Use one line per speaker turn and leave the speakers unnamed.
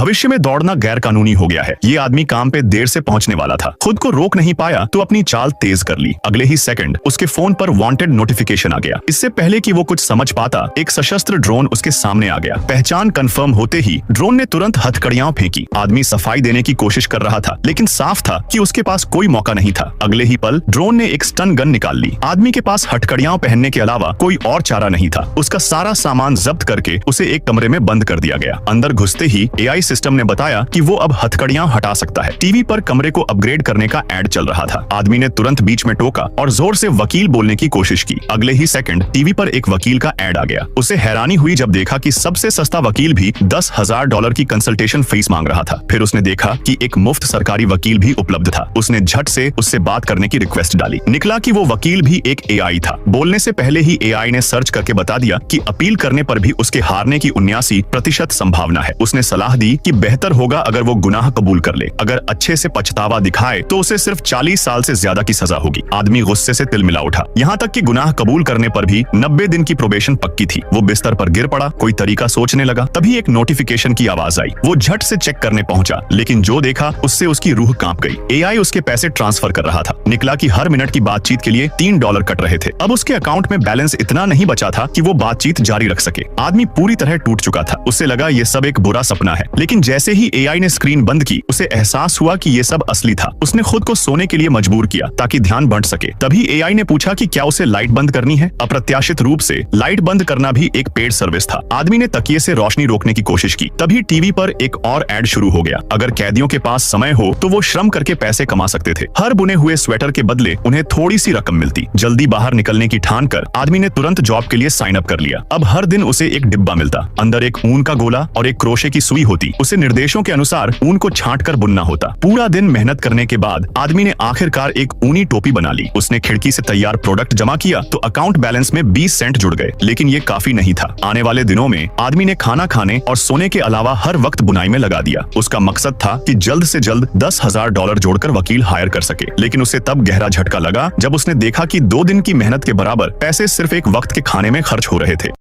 भविष्य में दौड़ना गैर कानूनी हो गया है। ये आदमी काम पे देर से पहुंचने वाला था, खुद को रोक नहीं पाया तो अपनी चाल तेज कर ली। अगले ही सेकंड उसके फोन पर वांटेड नोटिफिकेशन आ गया। इससे पहले कि वो कुछ समझ पाता, एक सशस्त्र ड्रोन उसके सामने आ गया। पहचान कंफर्म होते ही ड्रोन ने तुरंत हथकड़ियां फेंकी। आदमी सफाई देने की कोशिश कर रहा था, लेकिन साफ था कि उसके पास कोई मौका नहीं था। अगले ही पल ड्रोन ने एक स्टन गन निकाल ली। आदमी के पास हथकड़ियां पहनने के अलावा कोई और चारा नहीं था। उसका सारा सामान जब्त करके उसे एक कमरे में बंद कर दिया गया। अंदर घुसते ही एआई सिस्टम ने बताया कि वो अब हथकड़ियां हटा सकता है। टीवी पर कमरे को अपग्रेड करने का ऐड चल रहा था। आदमी ने तुरंत बीच में टोका और जोर से वकील बोलने की कोशिश की। अगले ही सेकंड टीवी पर एक वकील का ऐड आ गया। उसे हैरानी हुई जब देखा कि सबसे सस्ता वकील भी $10,000 की कंसल्टेशन फीस मांग रहा था। फिर उसने देखा कि एक मुफ्त सरकारी वकील भी उपलब्ध था। उसने झट से उससे बात करने की रिक्वेस्ट डाली। निकला कि वो वकील भी एक एआई था। बोलने से पहले ही एआई ने सर्च करके बता दिया कि अपील करने पर भी उसके हारने की 79% संभावना है। उसने सलाह दी कि बेहतर होगा अगर वो गुनाह कबूल कर ले। अगर अच्छे से पछतावा दिखाए तो उसे सिर्फ 40 साल से ज्यादा की सजा होगी। आदमी गुस्से से तिलमिला उठा। यहाँ तक कि गुनाह कबूल करने पर भी 90 दिन की प्रोबेशन पक्की थी। वो बिस्तर पर गिर पड़ा, कोई तरीका सोचने लगा। तभी एक नोटिफिकेशन की आवाज आई। वो झट से चेक करने पहुंचा, लेकिन जो देखा उससे उसकी रूह कांप गई। एआई उसके पैसे ट्रांसफर कर रहा था। निकला कि हर मिनट की बातचीत के लिए $3 कट रहे थे। अब उसके अकाउंट में बैलेंस इतना नहीं बचा था कि वो बातचीत जारी रख सके। आदमी पूरी तरह टूट चुका था। उसे लगा ये सब एक बुरा सपना है, लेकिन जैसे ही एआई ने स्क्रीन बंद की, उसे एहसास हुआ कि ये सब असली था। उसने खुद को सोने के लिए मजबूर किया ताकि ध्यान बंट सके। तभी एआई ने पूछा कि क्या उसे लाइट बंद करनी है। अप्रत्याशित रूप से लाइट बंद करना भी एक पेड सर्विस था। आदमी ने तकिए से रोशनी रोकने की कोशिश की। तभी टीवी पर एक और ऐड शुरू हो गया। अगर कैदियों के पास समय हो तो वो श्रम करके पैसे कमा सकते थे। हर बुने हुए स्वेटर के बदले उन्हें थोड़ी सी रकम मिलती। जल्दी बाहर निकलने की ठान कर आदमी ने तुरंत जॉब के लिए साइन अप कर लिया। अब हर दिन उसे एक डिब्बा मिलता। अंदर एक ऊन का गोला और एक क्रोशे की सुई होती। उसे निर्देशों के अनुसार ऊन को छांट कर बुनना होता। पूरा दिन मेहनत करने के बाद आदमी ने आखिरकार एक ऊनी टोपी बना ली। उसने खिड़की से तैयार प्रोडक्ट जमा किया तो अकाउंट बैलेंस में 20 सेंट जुड़ गए। लेकिन ये काफी नहीं था। आने वाले दिनों में आदमी ने खाना खाने और सोने के अलावा हर वक्त बुनाई में लगा दिया। उसका मकसद था कि जल्द से जल्द $10,000 जोड़कर वकील हायर कर सके। लेकिन उसे तब गहरा झटका लगा जब उसने देखा कि 2 दिन की मेहनत के बराबर पैसे सिर्फ एक वक्त के खाने में खर्च हो रहे थे।